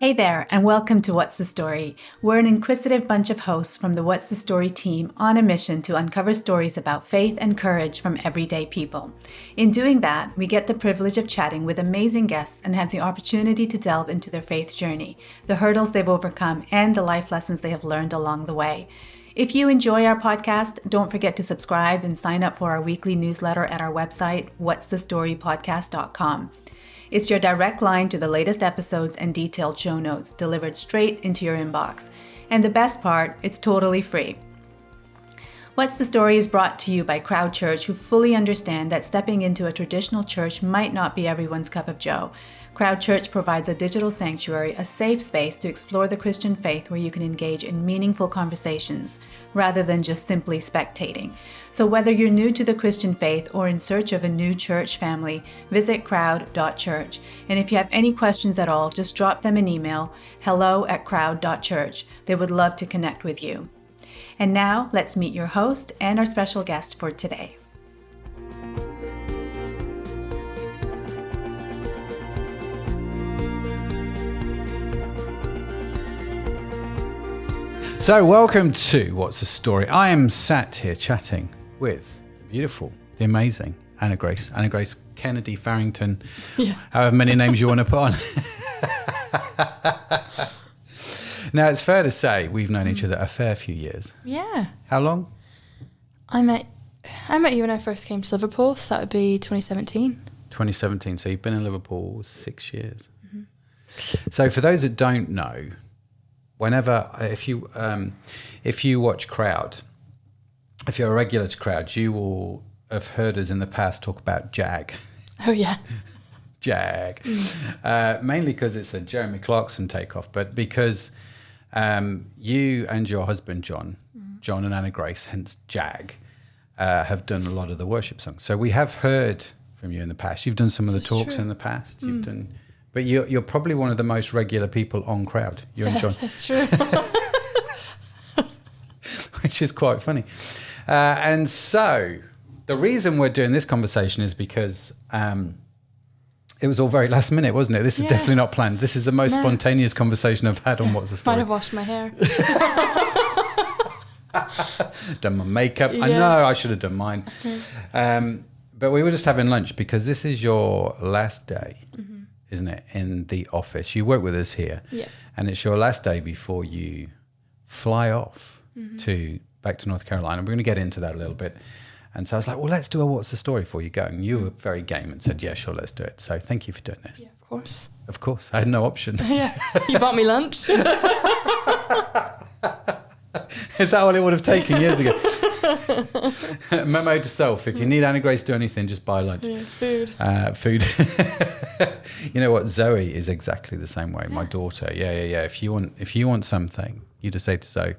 Hey there, and welcome to What's the Story. We're an inquisitive bunch of hosts from the What's the Story team on a mission to uncover stories about faith and courage from everyday people. In doing that, we get the privilege of chatting with amazing guests and have the opportunity to delve into their faith journey, the hurdles they've overcome, and the life lessons they have learned along the way. If you enjoy our podcast, don't forget to subscribe and sign up for our weekly newsletter at our website, whatsthestorypodcast.com. It's your direct line to the latest episodes and detailed show notes delivered straight into your inbox. And the best part, it's totally free. What's the Story is brought to you by Crowd Church, who fully understand that stepping into a traditional church might not be everyone's cup of joe. Crowd Church provides a digital sanctuary, a safe space to explore the Christian faith where you can engage in meaningful conversations rather than just simply spectating. So whether you're new to the Christian faith or in search of a new church family, visit crowd.church. And if you have any questions at all, just drop them an email, hello@crowd.church. They would love to connect with you. And now let's meet your host and our special guest for today. So welcome to What's the Story. I am sat here chatting with the beautiful, the amazing Anna Grace Kennedy Farrington, however many names you want to put on. Now, it's fair to say we've known each other a fair few years. Yeah. How long? I met you when I first came to Liverpool, so that would be 2017. 2017, so you've been in Liverpool 6 years. Mm-hmm. So for those that don't know, if you watch Crowd, if you're a regular to Crowd, you will have heard us in the past talk about Jag. Oh yeah, Jag. Mainly because it's a Jeremy Clarkson takeoff, but because you and your husband John and Anna Grace, hence Jag, have done a lot of the worship songs. So we have heard from you in the past. You've done some of the talks in the past. You've done. But you're probably one of the most regular people on Crowd, you and John. That's true. Which is quite funny. And so the reason we're doing this conversation is because it was all very last minute, wasn't it? This is definitely not planned. This is the most spontaneous conversation I've had on What's the Story. Might have washed my hair. Done my makeup. Yeah. I know I should have done mine. But we were just having lunch because this is your last day. Mm-hmm. Isn't it, in the office? You work with us here, and it's your last day before you fly off back to North Carolina. We're going to get into that a little bit. And so I was like, well, let's do a What's the Story before you go. And you were very game and said, yeah, sure, let's do it. So thank you for doing this. Yeah, of course. Of course. I had no option. Yeah, you bought me lunch. Is that what it would have taken years ago? Memo to self: if you need Anna Grace to do anything, just buy lunch. Yeah, food. Food. You know what? Zoe is exactly the same way. My daughter. Yeah. If you want something, you just say to Zoe,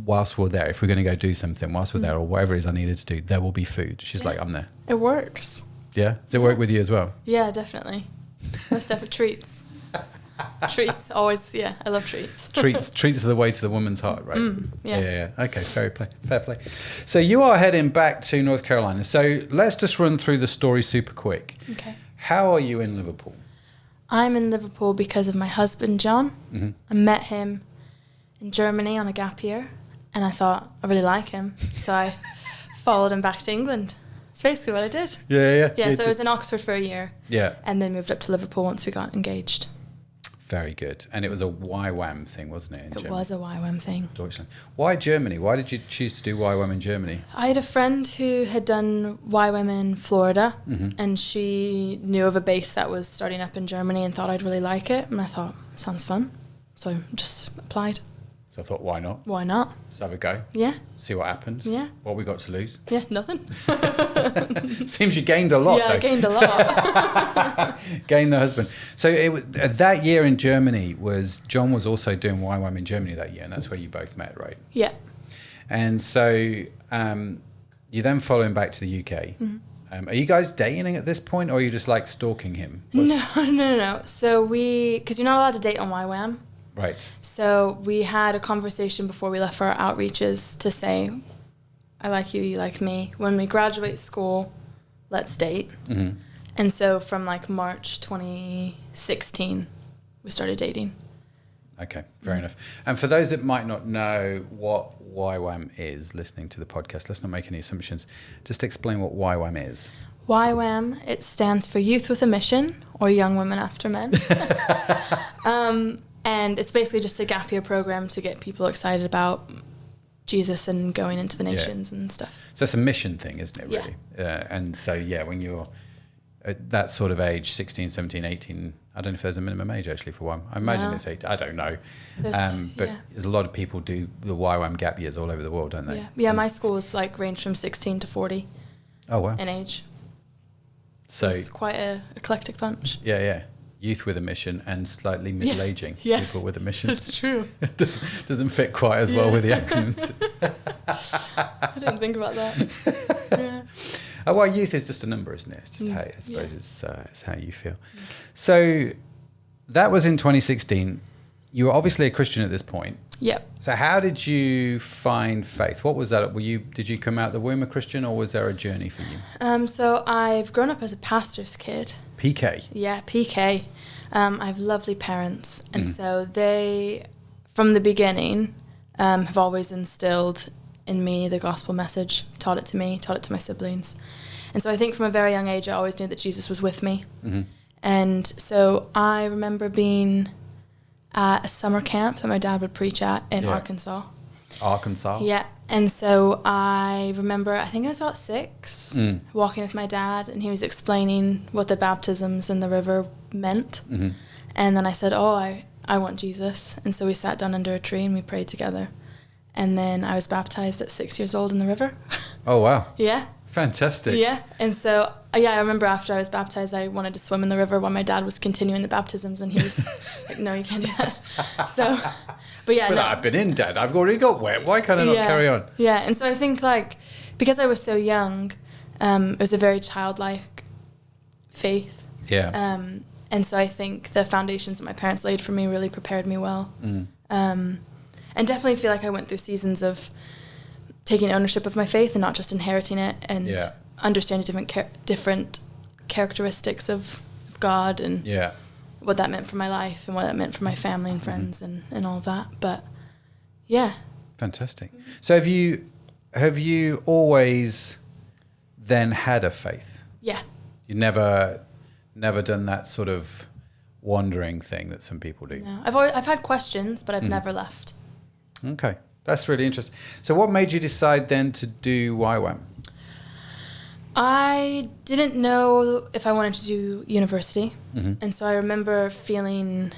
whilst we're there, if we're going to go do something, whilst we're there, or whatever it is I needed to do, there will be food. She's like, I'm there. It works. Yeah. Does it work with you as well? Yeah, definitely. Most definitely treats. Treats, always, I love treats. Treats are the way to the woman's heart, right? Yeah. Okay, fair play. So you are heading back to North Carolina. So let's just run through the story super quick. Okay. How are you in Liverpool? I'm in Liverpool because of my husband, John. Mm-hmm. I met him in Germany on a gap year, and I thought I really like him, so I followed him back to England. It's basically what I did. Yeah. So I was in Oxford for a year. Yeah. And then moved up to Liverpool once we got engaged. Very good. And it was a YWAM thing, wasn't it, in Germany? It was a YWAM thing. Deutschland. Why Germany? Why did you choose to do YWAM in Germany? I had a friend who had done YWAM in Florida, and she knew of a base that was starting up in Germany and thought I'd really like it. And I thought, sounds fun. So just applied. So I thought, why not? Why not? Just have a go. Yeah. See what happens. Yeah. What we got to lose. Yeah, nothing. Seems you gained a lot, though. I gained a lot. Gained the husband. So that year in Germany John was also doing YWAM in Germany that year, and that's where you both met, right? Yeah. And so you then follow him back to the UK. Mm-hmm. Are you guys dating at this point, or are you just like stalking him? No. So because you're not allowed to date on YWAM. Right. So we had a conversation before we left for our outreaches to say, I like you, you like me. When we graduate school, let's date. Mm-hmm. And so from like March 2016, we started dating. Okay, fair enough. And for those that might not know what YWAM is, listening to the podcast, let's not make any assumptions. Just explain what YWAM is. YWAM, it stands for Youth with a Mission, or Young Women After Men. And it's basically just a gap year program to get people excited about Jesus and going into the nations and stuff. So it's a mission thing, isn't it, really? And so, when you're at that sort of age, 16, 17, 18, I don't know if there's a minimum age actually for YWAM. I imagine it's 18. I don't know. But there's a lot of people do the YWAM gap years all over the world, don't they? Yeah, my school is like range from 16 to 40 in age. So it's quite a eclectic bunch. Yeah. Youth with a mission and slightly middle-aging people with a mission. That's true. It doesn't fit quite as well with the acronyms. I didn't think about that. Well, youth is just a number, isn't it? It's just how, I suppose it's how you feel. So that was in 2016. You were obviously a Christian at this point. Yep. So how did you find faith? What was that? Did you come out the womb a Christian, or was there a journey for you? So I've grown up as a pastor's kid. PK. Yeah, PK. I have lovely parents, and so they, from the beginning, have always instilled in me the gospel message, taught it to me, taught it to my siblings. And so I think from a very young age, I always knew that Jesus was with me. Mm-hmm. And so I remember being at a summer camp that my dad would preach at in Arkansas. Arkansas? Yeah. And so I remember, I think I was about 6, walking with my dad, and he was explaining what the baptisms in the river meant. Mm-hmm. And then I said, I want Jesus. And so we sat down under a tree and we prayed together. And then I was baptized at 6 years old in the river. Oh, wow. Yeah. Fantastic. Yeah. And so, I remember after I was baptized, I wanted to swim in the river while my dad was continuing the baptisms, and he was like, no, you can't do that. So, but I've been in, Dad. I've already got wet. Why can't I not carry on? Yeah. And so I think, because I was so young, it was a very childlike faith. Yeah. And so I think the foundations that my parents laid for me really prepared me well. And definitely feel like I went through seasons of taking ownership of my faith and not just inheriting it, and understanding different characteristics of God and what that meant for my life and what that meant for my family and friends and all of that. But fantastic. So have you always then had a faith? Yeah. You never done that sort of wandering thing that some people do? No. I've had questions, but I've never left. Okay. That's really interesting. So what made you decide then to do YWAM? I didn't know if I wanted to do university. And so I remember feeling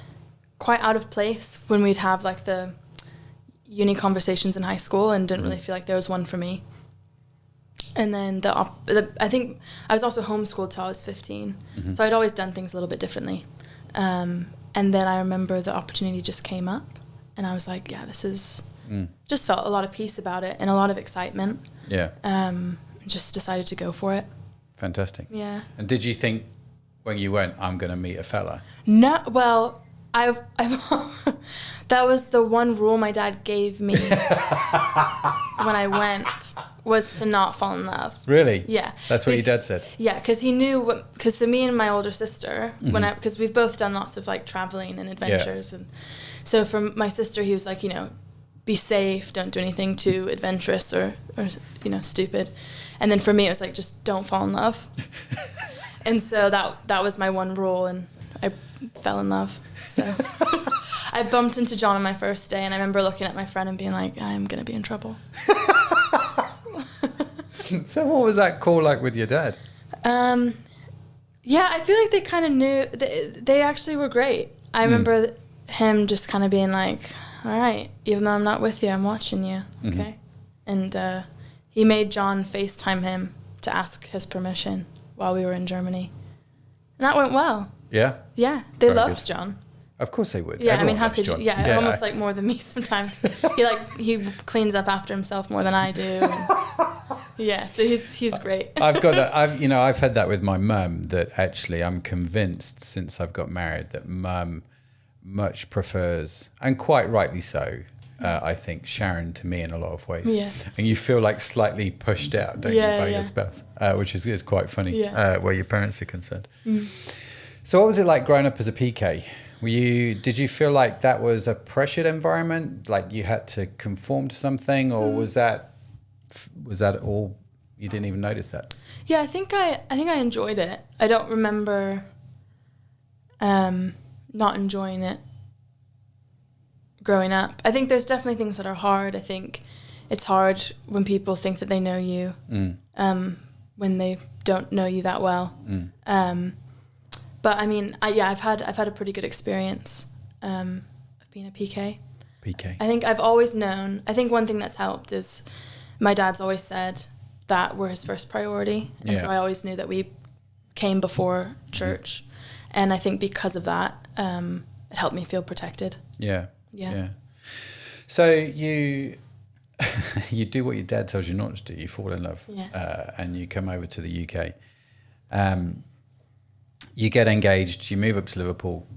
quite out of place when we'd have the uni conversations in high school, and didn't really feel like there was one for me. And then I think I was also homeschooled till I was 15. So I'd always done things a little bit differently. And then I remember the opportunity just came up, and I was like, this is... Just felt a lot of peace about it and a lot of excitement. Yeah. Just decided to go for it. Fantastic. Yeah. And did you think when you went, I'm going to meet a fella? No. Well, I've that was the one rule my dad gave me when I went, was to not fall in love. Really? Yeah. That's what your dad said? Yeah, because he knew, because so me and my older sister, because we've both done lots of traveling and adventures, and so for my sister, he was like, be safe, don't do anything too adventurous or stupid. And then for me, it was like, just don't fall in love. And so that was my one rule, and I fell in love. So I bumped into John on my first day, and I remember looking at my friend and being like, I'm going to be in trouble. So what was that call like with your dad? Yeah, I feel like they kind of knew. They actually were great. I remember him just kind of being like, all right, even though I'm not with you, I'm watching you, okay? And he made John FaceTime him to ask his permission while we were in Germany. And that went well. Yeah? Yeah, they Very loved good. John. Of course they would. Yeah, Everyone how loves could John. you? Yeah, almost like more than me sometimes. He cleans up after himself more than I do. And yeah, so he's great. I've had that with my mum, that actually I'm convinced since I've got married that mum much prefers, and quite rightly so, I think, Sharon to me in a lot of ways. Yeah. And you feel like slightly pushed out, don't you, by your spouse, which is quite funny where your parents are concerned. So what was it like growing up as a PK? Did you feel like that was a pressured environment? Like you had to conform to something, or was that all? You didn't even notice that? Yeah, I think I enjoyed it. I don't remember not enjoying it growing up. I think there's definitely things that are hard. I think it's hard when people think that they know you, when they don't know you that well. But I mean, I've had a pretty good experience of being a PK. PK. I think I've always known. I think one thing that's helped is my dad's always said that we're his first priority, and so I always knew that we came before church, and I think because of that, it helped me feel protected. Yeah. So you do what your dad tells you not to do. You fall in love, and you come over to the UK. You get engaged. You move up to Liverpool.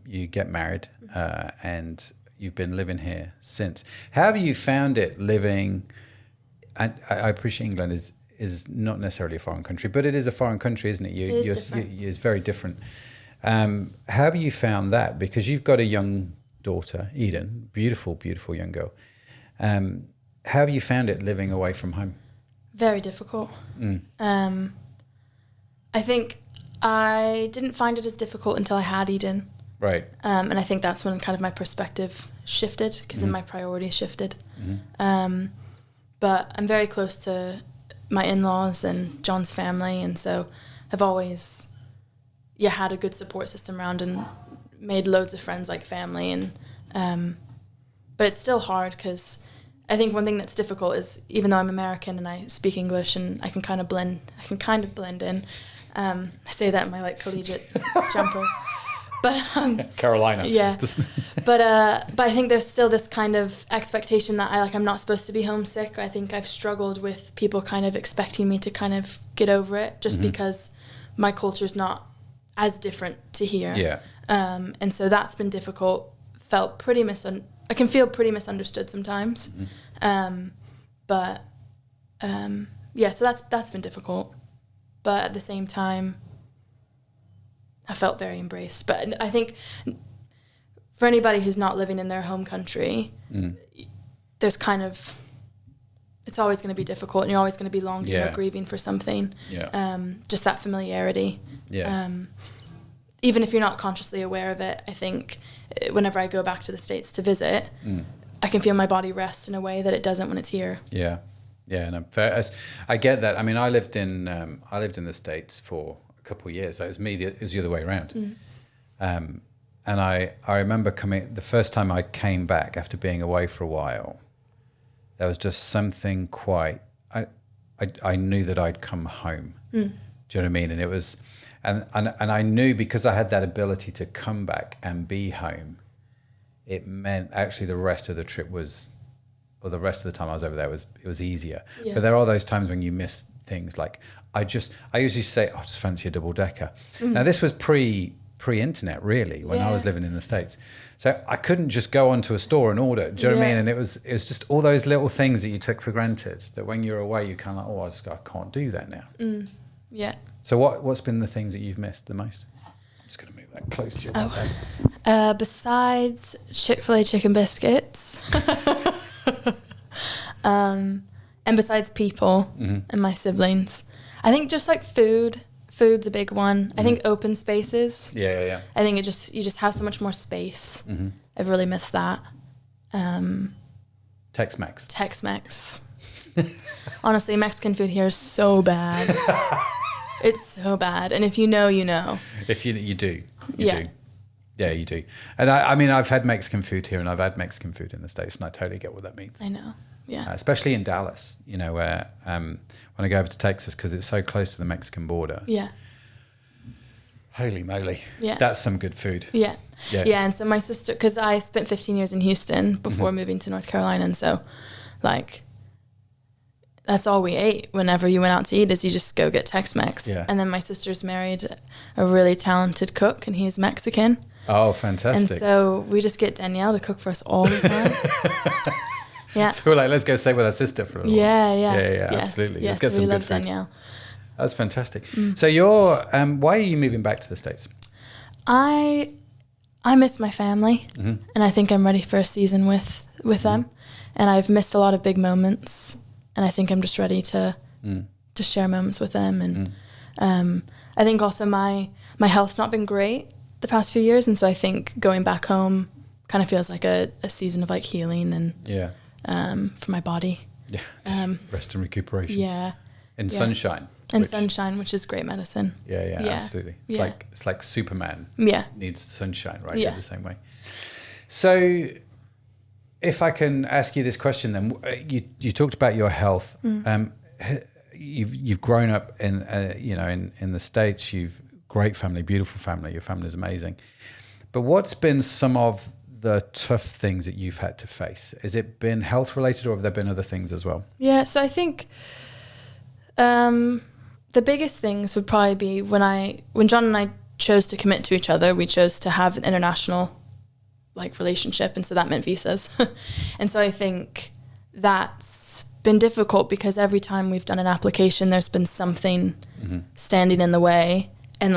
You get married, and you've been living here since. How have you found it living? And I appreciate England is not necessarily a foreign country, but it is a foreign country, isn't it? It's very different. How have you found that? Because you've got a young daughter, Eden, beautiful, beautiful young girl. How have you found it living away from home? Very difficult. I think I didn't find it as difficult until I had Eden. Right. And I think that's when kind of my perspective shifted, because then my priorities shifted. But I'm very close to my in-laws and John's family, and so I've always had a good support system around and made loads of friends like family. And but it's still hard, because I think one thing that's difficult is, even though I'm American and I speak English and I can kind of blend in. I say that in my like collegiate jumper. But Carolina. Yeah. but I think there's still this kind of expectation that I'm not supposed to be homesick. I think I've struggled with people kind of expecting me to kind of get over it, just because my culture's not as different to here. Yeah. And so that's been difficult. I can feel pretty misunderstood sometimes. So that's been difficult. But at the same time, I felt very embraced. But I think for anybody who's not living in their home country, there's kind of, it's always going to be difficult, and you're always going to be longing or grieving for something. Just that familiarity. Even if you're not consciously aware of it, I think whenever I go back to the States to visit, I can feel my body rest in a way that it doesn't when it's here. Yeah, no, fair. I get that. I mean, I lived in the States for a couple of years. So it was the other way around. And I remember the first time I came back after being away for a while, there was just something I knew that I'd come home. Do you know what I mean? And it was, and I knew, because I had that ability to come back and be home, it meant actually the rest of the trip the rest of the time I was over there it was easier. But there are those times when you miss things. Like I usually say, I just fancy a double decker. Now this was pre-internet really, when I was living in the States. So I couldn't just go onto a store and order. Do you know what I mean? And it was just all those little things that you took for granted, that when you're away, you kind of like, I can't do that now. So what's been the things that you've missed the most? I'm just going to move that close to your mouth. Besides Chick-fil-A chicken biscuits, and besides people and my siblings, I think just like food's a big one. I think open spaces. Yeah. I think you just have so much more space. I've really missed that. Tex-Mex. Honestly, Mexican food here is so bad. It's so bad. And if you know, you know. If you do. You do. Yeah, you do. And I mean, I've had Mexican food here and I've had Mexican food in the States, and I totally get what that means. I know. Yeah. Especially in Dallas, where when I go over to Texas, because it's so close to the Mexican border. Yeah. Holy moly. Yeah. That's some good food. Yeah. And so my sister, because I spent 15 years in Houston before moving to North Carolina. And so that's all we ate whenever you went out to eat, is you just go get Tex-Mex. Yeah. And then my sister's married a really talented cook, and he's Mexican. Oh, fantastic. And so we just get Danielle to cook for us all the time. Yeah. So we're like, let's go stay with our sister for a little while. Yeah, absolutely. Yeah, let's get so some we good love food. Danielle. That's fantastic. So you're, why are you moving back to the States? I I miss my family, and I think I'm ready for a season with them. And I've missed a lot of big moments, and I think I'm just ready to share moments with them. And I think also my health's not been great the past few years, and so I think going back home kind of feels like a season of like healing and for my body. Yeah, rest and recuperation. Yeah, in sunshine. And sunshine, which is great medicine. Yeah, absolutely. It's like Superman. Needs sunshine, right? Yeah, the same way. So, if I can ask you this question, then you talked about your health. You've grown up in in the States. You've great family, beautiful family. Your family is amazing. But what's been some of the tough things that you've had to face? Has it been health related, or have there been other things as well? Yeah, so I think the biggest things would probably be when John and I chose to commit to each other. We chose to have an international relationship, and so that meant visas. And so I think that's been difficult because every time we've done an application, there's been something standing in the way, and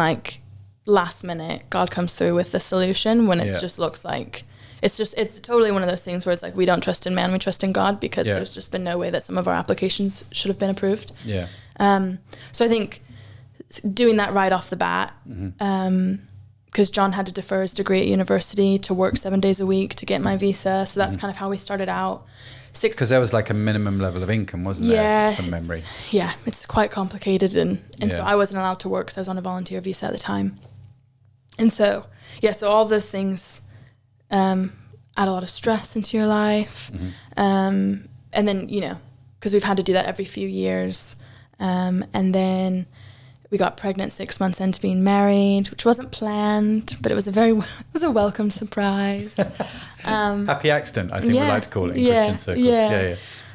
last minute God comes through with the solution when it just looks like it's totally one of those things where it's we don't trust in man, we trust in God, because there's just been no way that some of our applications should have been approved. So I think doing that right off the bat, because John had to defer his degree at university to work 7 days a week to get my visa. So that's kind of how we started out. Because there was a minimum level of income, wasn't there, from memory? Yeah, it's quite complicated. And so I wasn't allowed to work because I was on a volunteer visa at the time. And so, so all those things add a lot of stress into your life. And then, because we've had to do that every few years. And then we got pregnant 6 months into being married, which wasn't planned, but it was a welcome surprise. Happy accident, I think we like to call it in Christian circles.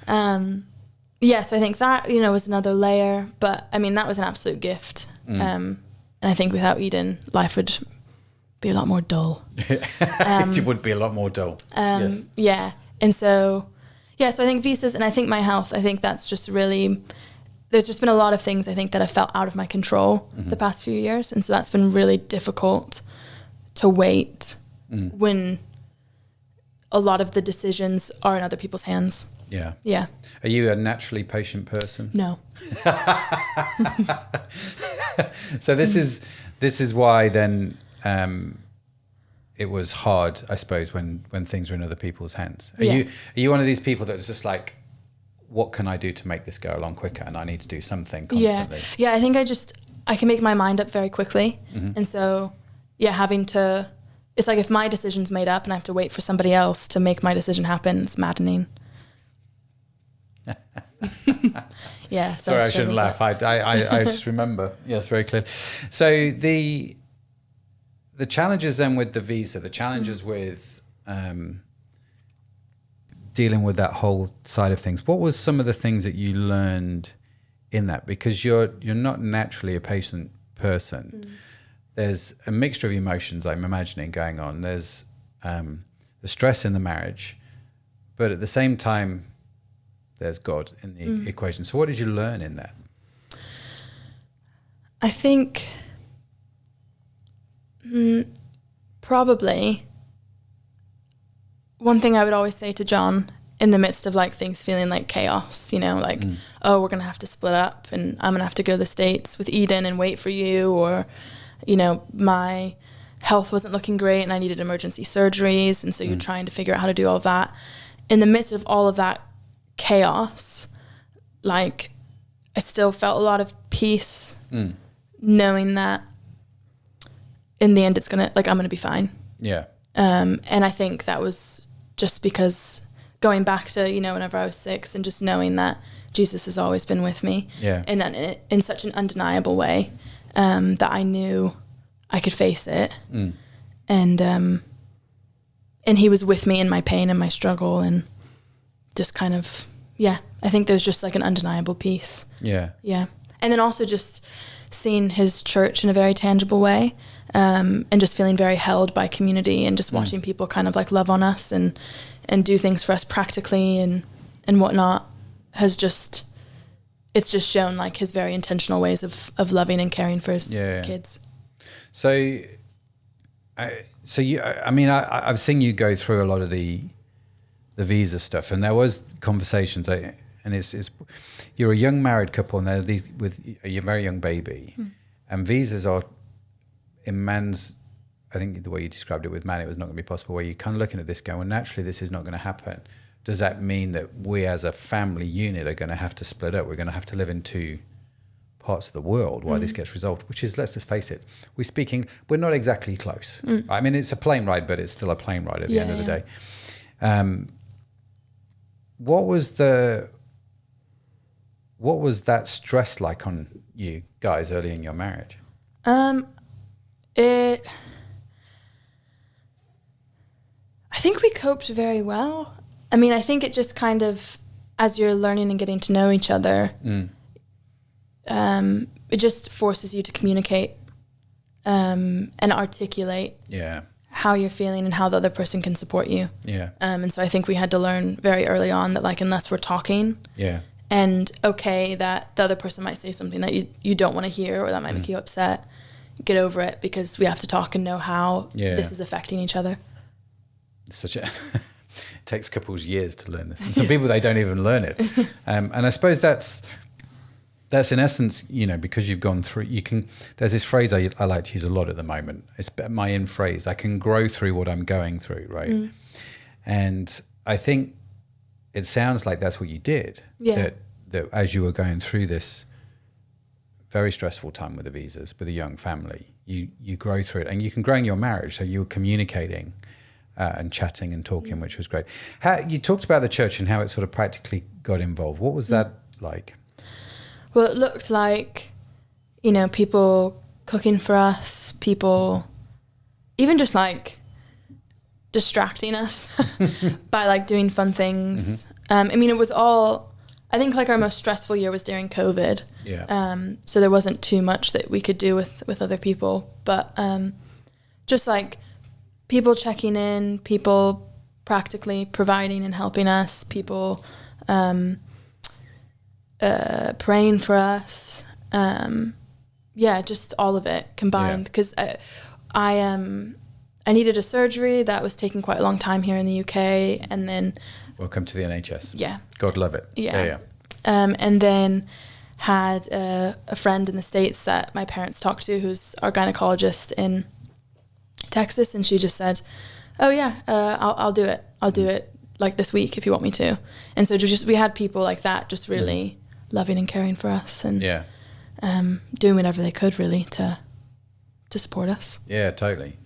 So I think that, was another layer, but I mean, that was an absolute gift. And I think without Eden, life would be a lot more dull. It would be a lot more dull. Yeah. And so I think visas, and I think my health, I think that's just really... There's just been a lot of things, I think, that have felt out of my control the past few years. And so that's been really difficult to wait when a lot of the decisions are in other people's hands. Yeah. Yeah. Are you a naturally patient person? No. So this is why then it was hard, I suppose, when things are in other people's hands. Are you one of these people that was just what can I do to make this go along quicker, and I need to do something constantly? Yeah, I think I can make my mind up very quickly. And so, having to, it's if my decision's made up and I have to wait for somebody else to make my decision happen, it's maddening. Sorry, I shouldn't laugh. I just remember. Yes, very clear. So the challenges then with the visa, the challenges with dealing with that whole side of things. What was some of the things that you learned in that? Because you're not naturally a patient person. There's a mixture of emotions, I'm imagining, going on. There's the stress in the marriage, but at the same time, there's God in the equation. So what did you learn in that? I think probably one thing I would always say to John in the midst of things feeling like chaos, oh, we're going to have to split up and I'm going to have to go to the States with Eden and wait for you, or, my health wasn't looking great and I needed emergency surgeries. And so you're trying to figure out how to do all of that. In the midst of all of that chaos, I still felt a lot of peace knowing that in the end it's going to, I'm going to be fine. Yeah. And I think that was just because going back to, whenever I was 6 and just knowing that Jesus has always been with me. Yeah. And in such an undeniable way, that I knew I could face it. And he was with me in my pain and my struggle, and just kind of, I think there's just an undeniable peace. Yeah. Yeah. And then also just seeing his church in a very tangible way. And just feeling very held by community, and just watching people kind of love on us and do things for us practically and whatnot has just, it's just shown his very intentional ways of loving and caring for his kids. So So I've seen you go through a lot of the visa stuff, and there was conversations, and it's you're a young married couple, and there's these with a very young baby, and visas are in man's. I think the way you described it with man, it was not going to be possible. Where you're kind of looking at this going, well, naturally, this is not going to happen. Does that mean that we as a family unit are going to have to split up? We're going to have to live in two parts of the world while this gets resolved, which is, let's just face it, we're not exactly close. I mean, it's a plane ride, but it's still a plane ride at the end of the day. What was that stress like on you guys early in your marriage? I think we coped very well. I mean, I think it just kind of, as you're learning and getting to know each other, it just forces you to communicate and articulate how you're feeling and how the other person can support you. And so I think we had to learn very early on that, like, unless we're talking, and okay, that the other person might say something that you don't want to hear or that might make you upset, get over it, because we have to talk and know how this is affecting each other. It takes couples years to learn this, and some people, they don't even learn it. And I suppose that's in essence, because you've gone through, there's this phrase I like to use a lot at the moment. It's my in phrase: I can grow through what I'm going through, right? And I think it sounds like that's what you did. That as you were going through this very stressful time with the visas, with a young family, you grow through it, and you can grow in your marriage. So you were communicating and chatting and talking, which was great. You talked about the church and how it sort of practically got involved. What was that like? Well, it looked like, people cooking for us, people even just like distracting us by like doing fun things. I mean, it was all, I think like our most stressful year was during COVID. So there wasn't too much that we could do with other people, but just like people checking in, people practically providing and helping us, people praying for us, just all of it combined, because I needed a surgery that was taking quite a long time here in the UK, and then welcome to the NHS. God love it. And then had a friend in the States that my parents talked to, who's our gynecologist in Texas, and she just said, I'll do it like this week if you want me to. And so we had people like that just really loving and caring for us, and doing whatever they could really to support us. Totally.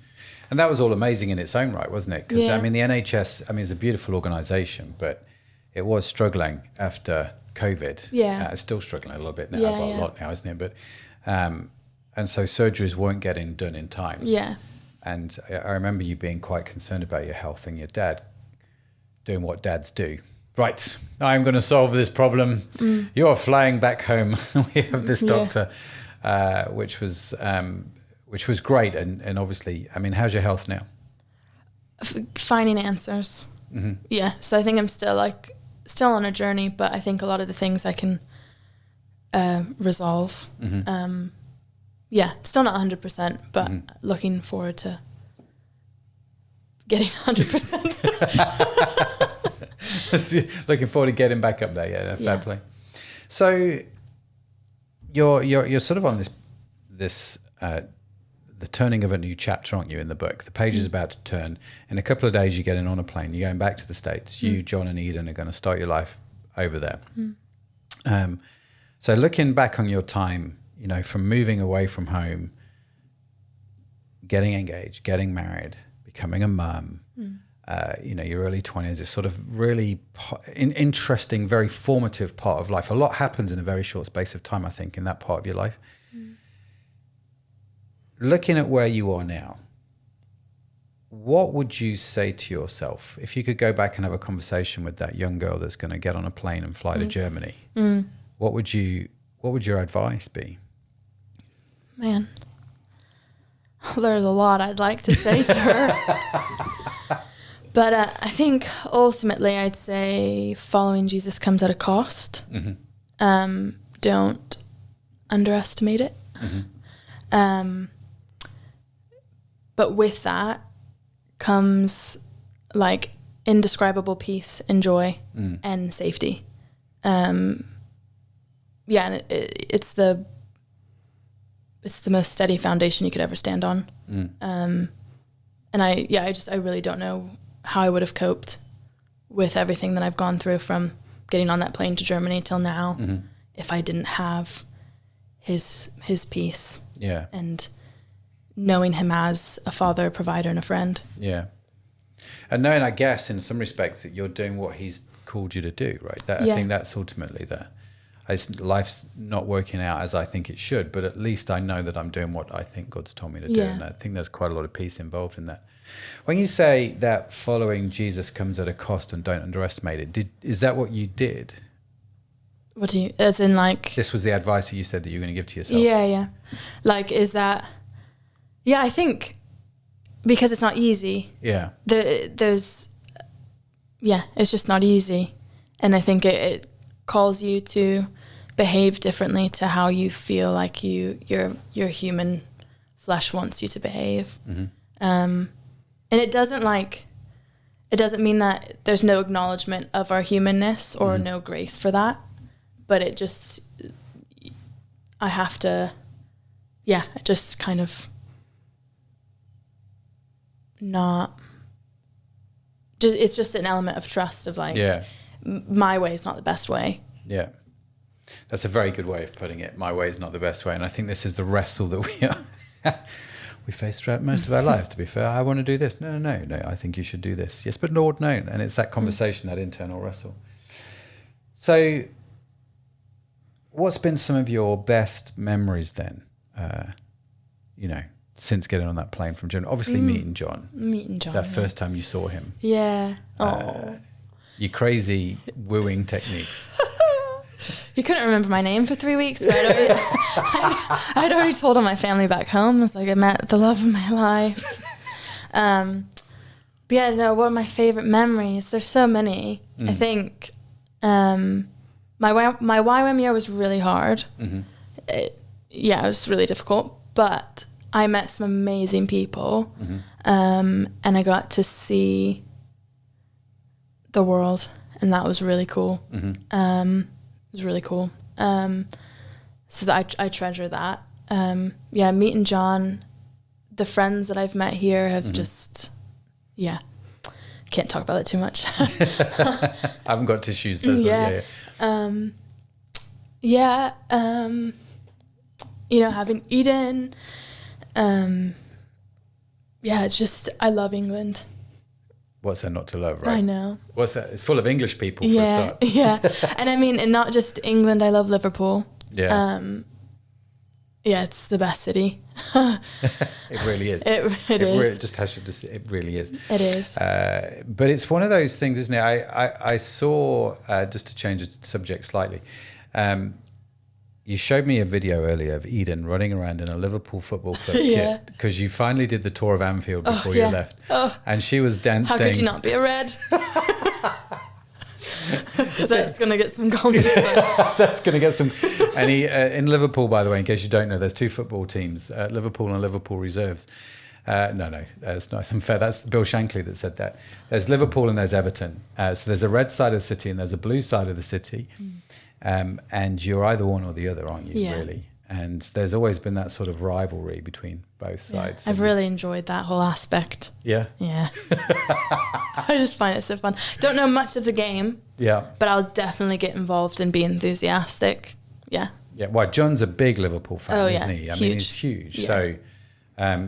And that was all amazing in its own right, wasn't it? Because I mean, the NHS, it's a beautiful organisation, but it was struggling after COVID. It's still struggling a little bit now, a lot now, isn't it? But and so surgeries weren't getting done in time. And I remember you being quite concerned about your health, and your dad doing what dads do. Right, I'm going to solve this problem. You're flying back home. We have this doctor, which was great. And obviously, I mean, how's your health now? Finding answers. So I think I'm still on a journey, but I think a lot of the things I can resolve. Still not 100%, but looking forward to getting 100%. Looking forward to getting back up there, fair play. So you're sort of on this the turning of a new chapter, aren't you, in the book? The page is about to turn. In a couple of days, you're getting on a plane. You're going back to the States. You, John, and Eden are going to start your life over there. So looking back on your time, from moving away from home, getting engaged, getting married, becoming a mum, your early 20s, is sort of really interesting, very formative part of life. A lot happens in a very short space of time, I think, in that part of your life. Looking at where you are now, what would you say to yourself if you could go back and have a conversation with that young girl that's going to get on a plane and fly to Germany? What would your advice be? Man, there's a lot I'd like to say to her. But I think ultimately I'd say following Jesus comes at a cost. Don't underestimate it. But with that, comes like indescribable peace and joy and safety. And it's the most steady foundation you could ever stand on. And I really don't know how I would have coped with everything that I've gone through from getting on that plane to Germany till now if I didn't have his peace. Yeah. And knowing him as a father, a provider, and a friend. Yeah. And knowing, I guess, in some respects, that you're doing what he's called you to do, right? I think that's ultimately life's not working out as I think it should, but at least I know that I'm doing what I think God's told me to do. And I think there's quite a lot of peace involved in that. When you say that following Jesus comes at a cost and don't underestimate it, is that what you did? What do you, as in like... This was the advice that you said that you were going to give to yourself? Yeah. Like, is that... Yeah, I think because it's not easy. Yeah. It's just not easy. And I think it calls you to behave differently to how you feel like your human flesh wants you to behave. And it doesn't mean that there's no acknowledgement of our humanness or no grace for that, but it just, I have to, just kind of not, it's just an element of trust of like, my way is not the best way. Yeah. That's a very good way of putting it. My way is not the best way. And I think this is the wrestle that we face throughout most of our lives, to be fair. I want to do this. No, I think you should do this. Yes, but Lord, no. And it's that conversation, that internal wrestle. So what's been some of your best memories then, since getting on that plane from Germany? Obviously meeting John. That first time you saw him. Yeah. Your crazy wooing techniques. He couldn't remember my name for 3 weeks, but I'd already told all my family back home. I was like, I met the love of my life. What are my favorite memories? There's so many. I think my YWAM year was really hard. It was really difficult, but I met some amazing people, and I got to see the world, and that was really cool. It was really cool. So that I treasure that. Meeting John, the friends that I've met here have just, can't talk about it too much. I haven't got tissues. Having Eden. It's just, I love England. What's there not to love, right? I know. What's that? It's full of English people for a start. Yeah. And I mean, and not just England, I love Liverpool. Yeah. It's the best city. It really is. It is. It really is. It is. But it's one of those things, isn't it? I saw, just to change the subject slightly, you showed me a video earlier of Eden running around in a Liverpool Football Club kit because you finally did the tour of Anfield before you left. And she was dancing. How could you not be a red? That's going to get some comments. That's going to get some. And in Liverpool, by the way, in case you don't know, there's two football teams, Liverpool and Liverpool Reserves. No, that's not unfair. That's Bill Shankly that said that. There's Liverpool and there's Everton. So there's a red side of the city and there's a blue side of the city. And you're either one or the other, aren't you, really? And there's always been that sort of rivalry between both sides. I've really enjoyed that whole aspect. Yeah? Yeah. I just find it so fun. Don't know much of the game. Yeah. But I'll definitely get involved and be enthusiastic. Yeah. Yeah, well, John's a big Liverpool fan, isn't he? I mean, he's huge. Yeah. So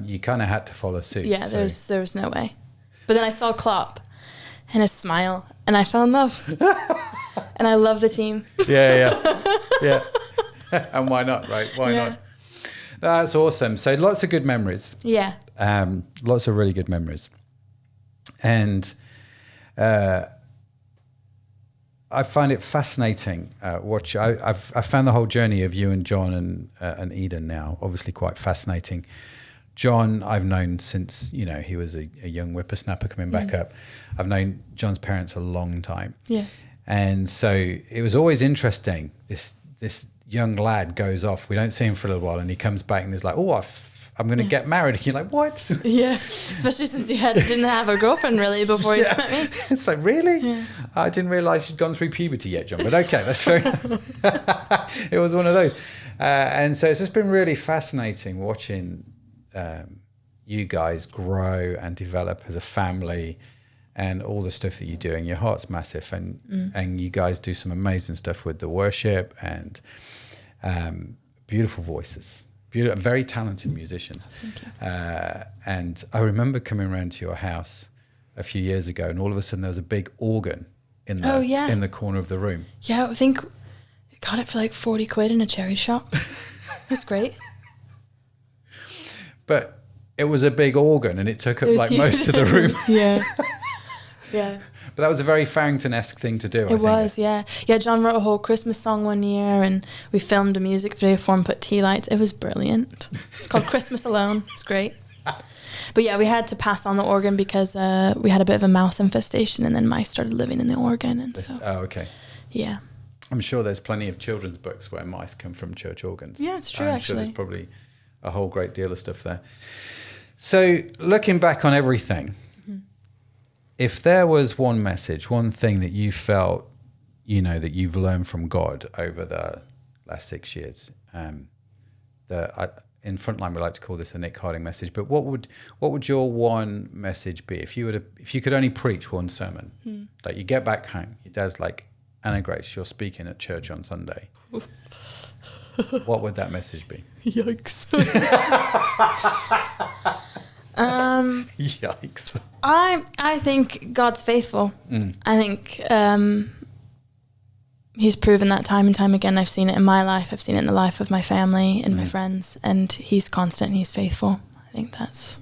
you kind of had to follow suit. Yeah, there was no way. But then I saw Klopp and his smile, and I fell in love. And I love the team. Yeah. And why not, right? Why not? That's awesome. So lots of good memories. Yeah. Lots of really good memories. And I find it fascinating. I've found the whole journey of you and John and Eden now obviously quite fascinating. John, I've known since, he was a young whippersnapper coming back up. I've known John's parents a long time. Yeah. And so it was always interesting. This young lad goes off. We don't see him for a little while, and he comes back and is like, "Oh, I'm going to get married. And you're like, what? Yeah, especially since he didn't have a girlfriend really before he met me. It's like, really? Yeah. I didn't realise you'd gone through puberty yet, John. But okay, that's fair enough. It was one of those. And so it's just been really fascinating watching you guys grow and develop as a family and all the stuff that you're doing. Your heart's massive, and you guys do some amazing stuff with the worship and beautiful voices. Very talented musicians. Thank you. And I remember coming around to your house a few years ago, and all of a sudden there was a big organ in the corner of the room. Yeah, I think we got it for like 40 quid in a cherry shop. It was great. But it was a big organ, and it took up like most of the room. Yeah. Yeah. But that was a very Farrington-esque thing to do, I think. It was, yeah. Yeah, John wrote a whole Christmas song one year, and we filmed a music video for him, put tea lights. It was brilliant. It's called Christmas Alone. It's great. But yeah, we had to pass on the organ because we had a bit of a mouse infestation, and then mice started living in the organ. And so. Oh, okay. Yeah. I'm sure there's plenty of children's books where mice come from church organs. Yeah, it's true, I'm actually. sure there's probably a whole great deal of stuff there. So looking back on everything, if there was one message, one thing that you felt, that you've learned from God over the last 6 years, in Frontline we like to call this the Nick Harding message, but what would your one message be if you could only preach one sermon? Like you get back home, your dad's like, Anna Grace, you're speaking at church on Sunday. What would that message be? Yikes. Yikes. I think God's faithful. I think he's proven that time and time again. I've seen it in my life. I've seen it in the life of my family and my friends. And he's constant. He's faithful. I think that's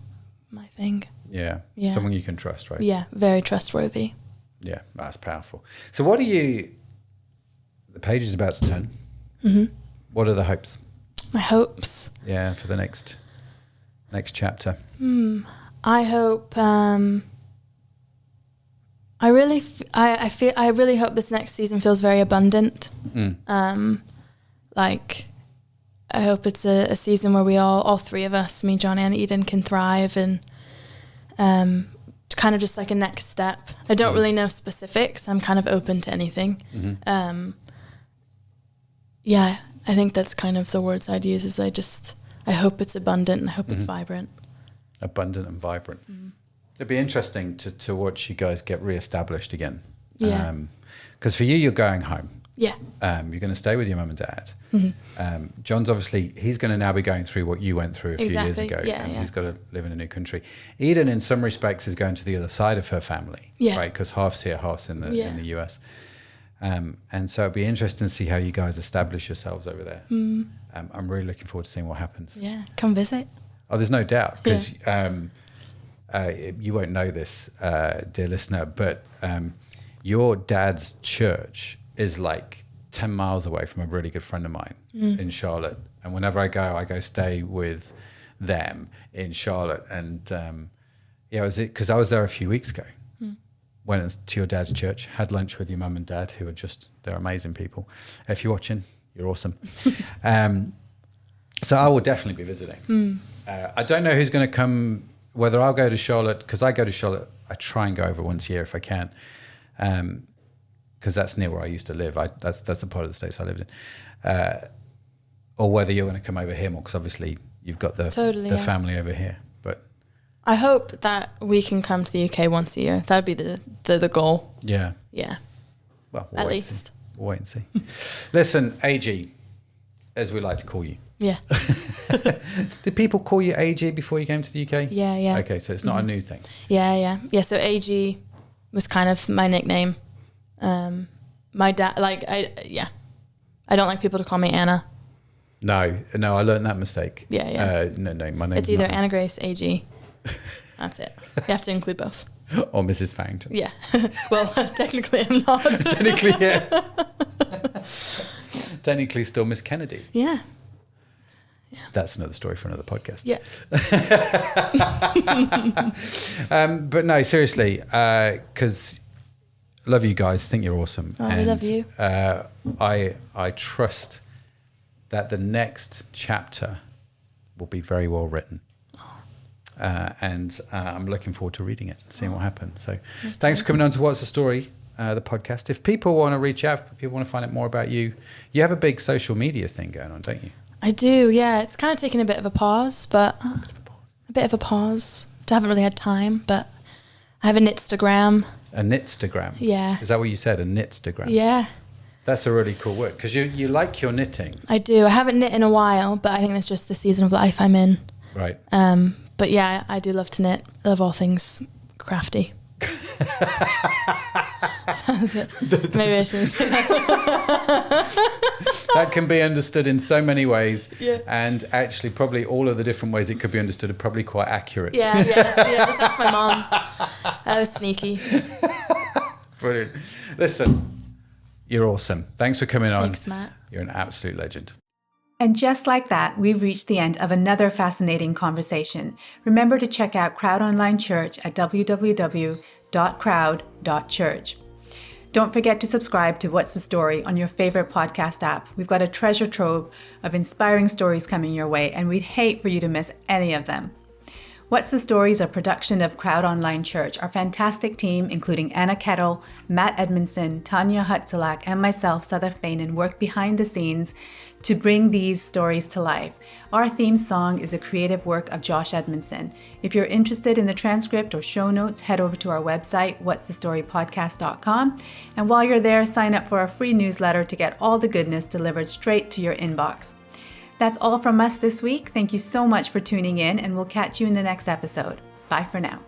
my thing. Yeah. Someone you can trust, right? Yeah. Very trustworthy. Yeah. That's powerful. So the page is about to turn. What are the hopes? My hopes. Yeah. For the next chapter. I hope. I really hope this next season feels very abundant. Like, I hope it's a season where we all three of us, me, Johnny, and Eden, can thrive, and kind of just like a next step. I don't really know specifics. I'm kind of open to anything. Yeah, I think that's kind of the words I'd use. Is I hope it's abundant, and I hope it's vibrant. Abundant and vibrant. It'd be interesting to watch you guys get re-established again. Yeah. Because for you, you're going home. Yeah. You're going to stay with your mum and dad. John's obviously, he's going to now be going through what you went through a few years ago. And he's got to live in a new country. Eden, in some respects, is going to the other side of her family. Yeah. Right? Because half's here, half's in the US. And so it'd be interesting to see how you guys establish yourselves over there. I'm really looking forward to seeing what happens. Yeah. Come visit. Oh, there's no doubt. Because you won't know this, dear listener, but your dad's church is like 10 miles away from a really good friend of mine in Charlotte. And whenever I go stay with them in Charlotte. And because I was there a few weeks ago. Went to your dad's church, had lunch with your mum and dad, who are they're amazing people. If you're watching, you're awesome. So I will definitely be visiting. I don't know who's going to come, whether I'll go to Charlotte, because I go to Charlotte, I try and go over once a year if I can. Because that's near where I used to live. That's a part of the States I lived in. Or whether you're going to come over here more, because obviously you've got the family over here. But I hope that we can come to the UK once a year. That'd be the goal. Yeah. Yeah. Well, at least. We'll wait and see. Listen, AG, as we like to call you. Yeah. Did people call you AG before you came to the UK? Yeah. Okay, so it's not a new thing. Yeah. So AG was kind of my nickname. My dad, I don't like people to call me Anna. No, I learned that mistake. Yeah. No, my name's it's either Anna Grace, AG. That's it. You have to include both. Or Mrs. Farrington. Yeah. Well, technically I'm not. Technically, yeah. Technically still Miss Kennedy. Yeah. That's another story for another podcast. Yeah. But no, seriously, because love you guys, think you're awesome. Oh, we love you. I trust that the next chapter will be very well written. and I'm looking forward to reading it and seeing what happens. So thanks for coming on to What's the Story, the podcast. If people want to reach out, if people want to find out more about you, you have a big social media thing going on, don't you? I do, yeah. It's kind of taken a bit of a pause, but a bit of a pause. I haven't really had time, but I have an Instagram. An Instagram? Yeah. Is that what you said, an Instagram? Yeah. That's a really cool word, because you like your knitting. I do. I haven't knit in a while, but I think that's just the season of life I'm in. Right. But yeah, I do love to knit. I love all things crafty. Maybe I shouldn't say that. That can be understood in so many ways. Yeah. And actually probably all of the different ways it could be understood are probably quite accurate. Yeah, just ask my mom. That was sneaky. Brilliant. Listen, you're awesome. Thanks for coming on. Thanks, Matt. You're an absolute legend. And just like that, we've reached the end of another fascinating conversation. Remember to check out Crowd Online Church at www.crowd.church. Don't forget to subscribe to What's the Story on your favorite podcast app. We've got a treasure trove of inspiring stories coming your way, and we'd hate for you to miss any of them. What's the Story is a production of Crowd Online Church. Our fantastic team, including Anna Kettle, Matt Edmondson, Tanya Hutzelak, and myself, Suther Fainin, work behind the scenes to bring these stories to life. Our theme song is a creative work of Josh Edmondson. If you're interested in the transcript or show notes, head over to our website, whatsthestorypodcast.com. And while you're there, sign up for our free newsletter to get all the goodness delivered straight to your inbox. That's all from us this week. Thank you so much for tuning in, and we'll catch you in the next episode. Bye for now.